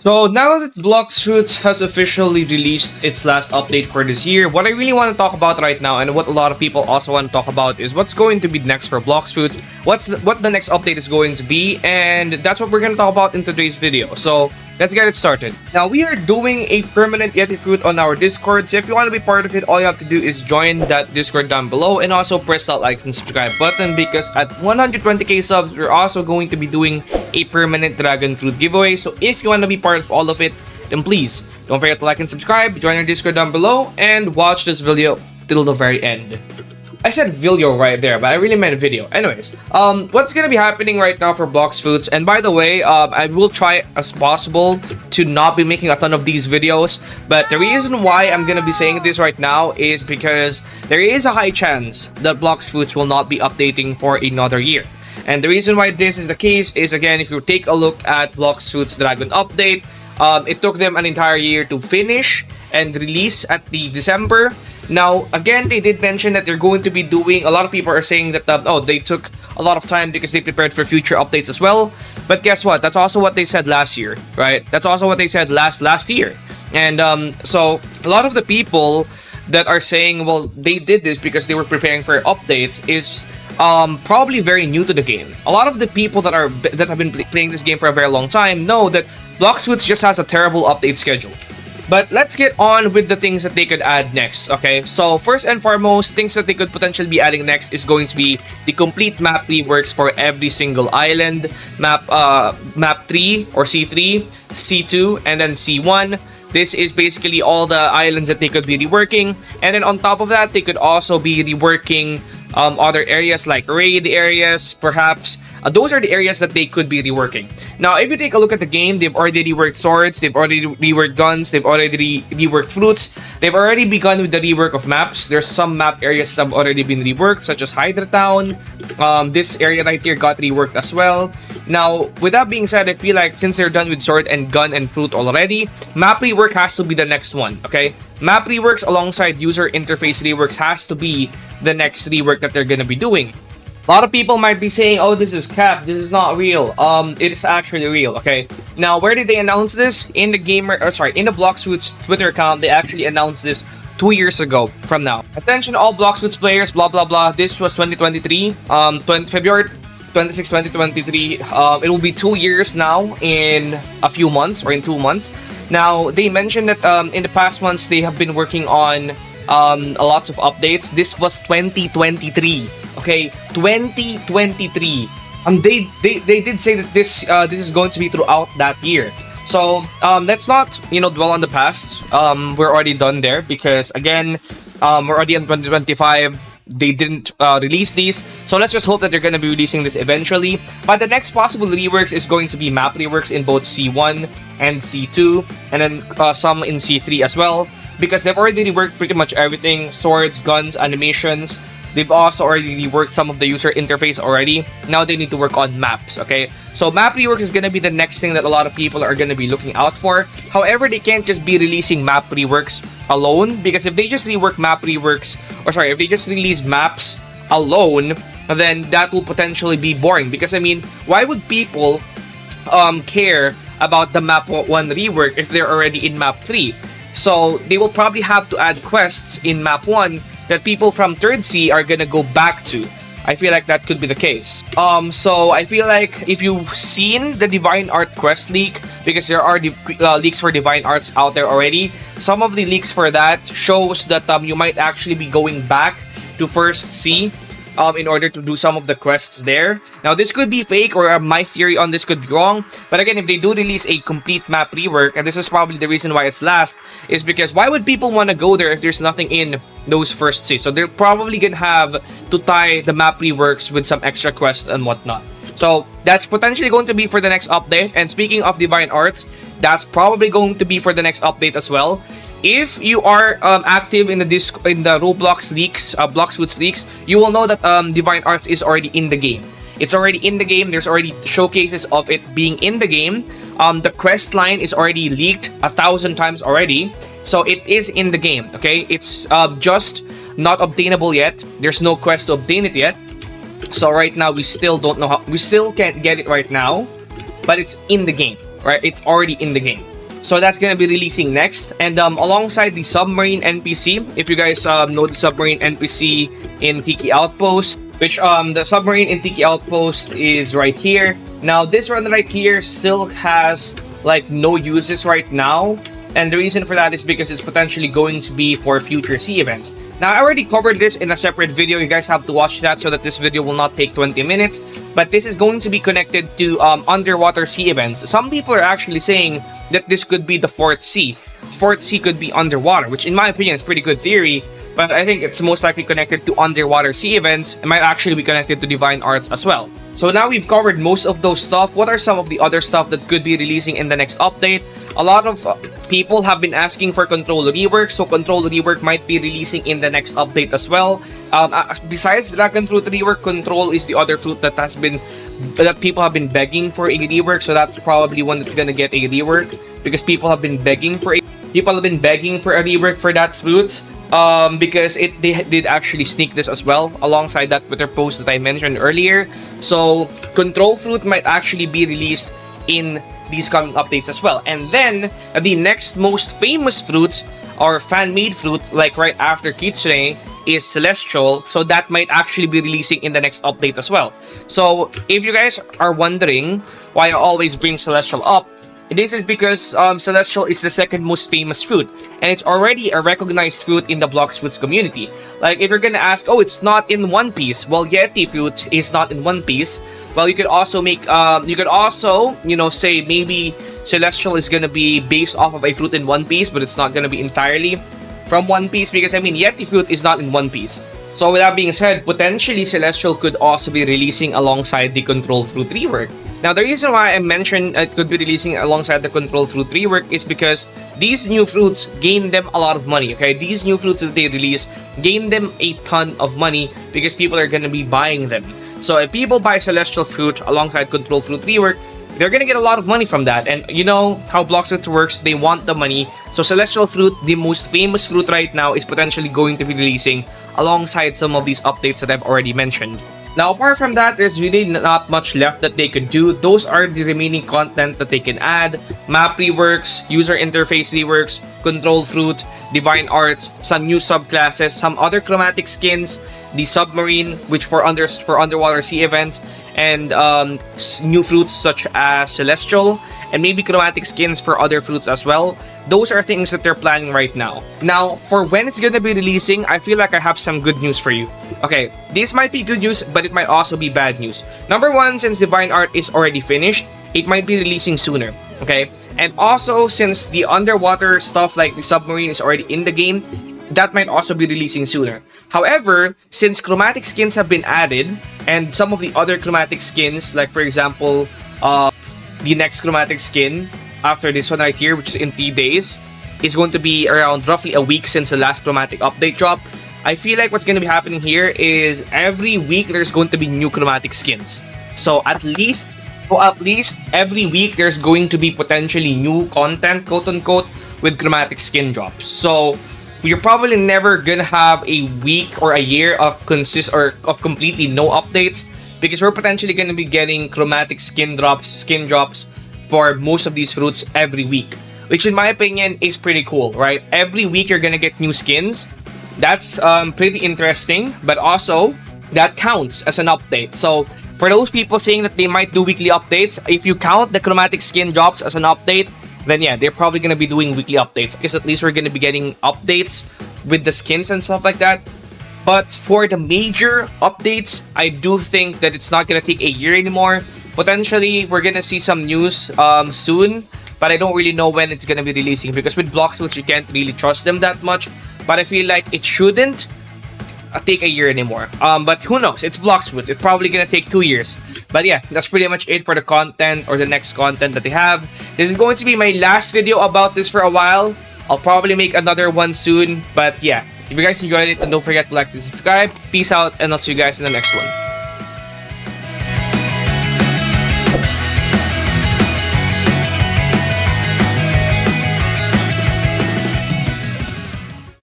So now that bloxfruits has officially released its last update for this year, what I really want to talk about right now, and what a lot of people also want to talk about, is what's going to be next for bloxfruits, what the next update is going to be, and that's what we're going to talk about in today's video. So let's get it started. Now we are doing a permanent Yeti fruit on our Discord, so if you want to be part of it, all you have to do is join that Discord down below, and also press that like and subscribe button, because at 120k subs, we're also going to be doing a permanent dragon fruit giveaway. So if you want to be part of all of it, then please don't forget to like and subscribe, join our Discord down below, and watch this video till the very end. I said video right there, but I really meant video. Anyways, what's gonna be happening right now for bloxfruits? And by the way, I will try as possible to not be making a ton of these videos, but the reason why I'm gonna be saying this right now is because there is a high chance that bloxfruits will not be updating for another year. And the reason why this is the case is, again, if you take a look at bloxfruits Dragon update, it took them an entire year to finish and release at the December. Now, again, they did mention that they're going to be doing, a lot of people are saying that, they took a lot of time because they prepared for future updates as well. But guess what? That's also what they said last year, right? That's also what they said last year. And so a lot of the people that are saying, well, they did this because they were preparing for updates is probably very new to the game. A lot of the people that have been playing this game for a very long time know that bloxfruits just has a terrible update schedule. But let's get on with the things that they could add next, okay? So first and foremost, things that they could potentially be adding next is going to be the complete map reworks for every single island. Map 3 or C3, C2, and then C1. This is basically all the islands that they could be reworking. And then on top of that, they could also be reworking other areas like raid areas, perhaps. Those are the areas that they could be reworking. Now, if you take a look at the game, they've already reworked swords, they've already reworked guns, they've already reworked fruits, they've already begun with the rework of maps. There's some map areas that have already been reworked, such as Hydra Town. This area right here got reworked as well. Now, with that being said, I feel like since they're done with sword and gun and fruit already, map rework has to be the next one, okay? Map reworks alongside user interface reworks has to be the next rework that they're gonna be doing. A lot of people might be saying, oh, this is cap, this is not real. It is actually real, okay? Now, where did they announce this? In the in the bloxfruits Twitter account, they actually announced this 2 years ago from now. Attention all bloxfruits players, blah blah blah. This was 2023, February 26, 2023. It will be 2 years now in a few months, or in 2 months. Now, they mentioned that in the past months, they have been working on a lots of updates. This was 2023. Okay, 2023. They did say that this is going to be throughout that year. So let's not dwell on the past. We're already done there because again, we're already in 2025. They didn't release these, so let's just hope that they're going to be releasing this eventually. But the next possible reworks is going to be map reworks in both C1 and C2, and then some in C3 as well, because they've already reworked pretty much everything: swords, guns, animations. They've also already reworked some of the user interface already. Now they need to work on maps, okay? So map rework is going to be the next thing that a lot of people are going to be looking out for. However, they can't just be releasing map reworks alone, because if they just rework map reworks, if they just release maps alone, then that will potentially be boring. Because I mean, why would people care about the map 1 rework if they're already in map 3? So they will probably have to add quests in map 1 that people from 3rd Sea are gonna go back to. I feel like that could be the case. So I feel like if you've seen the Divine Art quest leak, because there are leaks for Divine Arts out there already, some of the leaks for that shows that you might actually be going back to 1st Sea in order to do some of the quests there. Now, this could be fake, or my theory on this could be wrong. But again, if they do release a complete map rework, and this is probably the reason why it's last, is because why would people want to go there if there's nothing in those 1st Sea? So they're probably gonna have to tie the map reworks with some extra quests and whatnot. So that's potentially going to be for the next update. And speaking of Divine Arts, that's probably going to be for the next update as well. If you are active in the Roblox leaks, bloxfruits leaks, you will know that Divine Arts is already in the game. It's already in the game. There's already showcases of it being in the game. The quest line is already leaked 1,000 times already, so it is in the game. Okay, it's just not obtainable yet. There's no quest to obtain it yet. So right now we still don't know how. We still can't get it right now, but it's in the game. Right? It's already in the game. So that's gonna be releasing next, and alongside the submarine NPC. If you guys know the submarine NPC in Tiki Outpost, which the submarine in Tiki Outpost is right here. Now this one right here still has like no uses right now, and the reason for that is because it's potentially going to be for future sea events. Now I already covered this in a separate video. You guys have to watch that so that this video will not take 20 minutes. But this is going to be connected to underwater sea events. Some people are actually saying that this could be the fourth sea. Fourth sea could be underwater, which in my opinion is pretty good theory. But I think it's most likely connected to underwater sea events. It might actually be connected to divine arts as well. So now we've covered most of those stuff. What are some of the other stuff that could be releasing in the next update? A lot of people have been asking for Control Rework, so Control Rework might be releasing in the next update as well. Besides Dragon Fruit Rework, Control is the other fruit that people have been begging for a rework. So that's probably one that's gonna get a rework because people have been begging for a rework for that fruit. Because they did actually sneak this as well alongside that Twitter post that I mentioned earlier. So Control Fruit might actually be released in these coming updates as well. And then the next most famous fruit or fan-made fruit, like right after Kitsune, is Celestial. So that might actually be releasing in the next update as well. So if you guys are wondering why I always bring Celestial up, this is because Celestial is the second most famous fruit, and it's already a recognized fruit in the Blox Fruits community. Like, if you're gonna ask, oh, it's not in One Piece. Well, Yeti fruit is not in One Piece. Well, you could also say maybe Celestial is gonna be based off of a fruit in One Piece, but it's not gonna be entirely from One Piece because, I mean, Yeti fruit is not in One Piece. So with that being said, potentially Celestial could also be releasing alongside the Control Fruit rework. Now, the reason why I mentioned it could be releasing alongside the Control Fruit rework is because these new fruits gain them a lot of money, okay? These new fruits that they release gain them a ton of money because people are going to be buying them. So if people buy Celestial Fruit alongside Control Fruit rework, they're going to get a lot of money from that. And you know how bloxfruits works, they want the money. So Celestial Fruit, the most famous fruit right now, is potentially going to be releasing alongside some of these updates that I've already mentioned. Now, apart from that, there's really not much left that they could do. Those are the remaining content that they can add. Map reworks, user interface reworks, Control Fruit, Divine Arts, some new subclasses, some other chromatic skins, the submarine, which for underwater sea events, and new fruits such as Celestial, and maybe chromatic skins for other fruits as well. Those are things that they're planning right now. Now, for when it's gonna be releasing, I feel like I have some good news for you. Okay, this might be good news, but it might also be bad news. Number one, since Divine Art is already finished, it might be releasing sooner, okay? And also, since the underwater stuff like the submarine is already in the game, that might also be releasing sooner. However, since chromatic skins have been added, and some of the other chromatic skins, like for example, the next chromatic skin after this one right here, which is in 3 days, is going to be around roughly a week since the last chromatic update drop. I feel like what's going to be happening here is every week there's going to be new chromatic skins. So at least every week there's going to be potentially new content, quote unquote, with chromatic skin drops. So you're probably never gonna have a week or a year of completely no updates, because we're potentially gonna be getting chromatic skin drops for most of these fruits every week, which in my opinion is pretty cool, right? Every week you're gonna get new skins. That's pretty interesting, but also that counts as an update. So for those people saying that they might do weekly updates, if you count the chromatic skin drops as an update, then yeah, they're probably gonna be doing weekly updates, because at least we're gonna be getting updates with the skins and stuff like that. But for the major updates, I do think that it's not gonna take a year anymore. Potentially, we're gonna see some news soon, but I don't really know when it's gonna be releasing, because with bloxfruits you can't really trust them that much. But I feel like it shouldn't take a year anymore. But who knows? It's bloxfruits. It's probably gonna take 2 years. But yeah, that's pretty much it for the content or the next content that they have. This is going to be my last video about this for a while. I'll probably make another one soon. But yeah, if you guys enjoyed it, then don't forget to like and subscribe. Peace out, and I'll see you guys in the next one.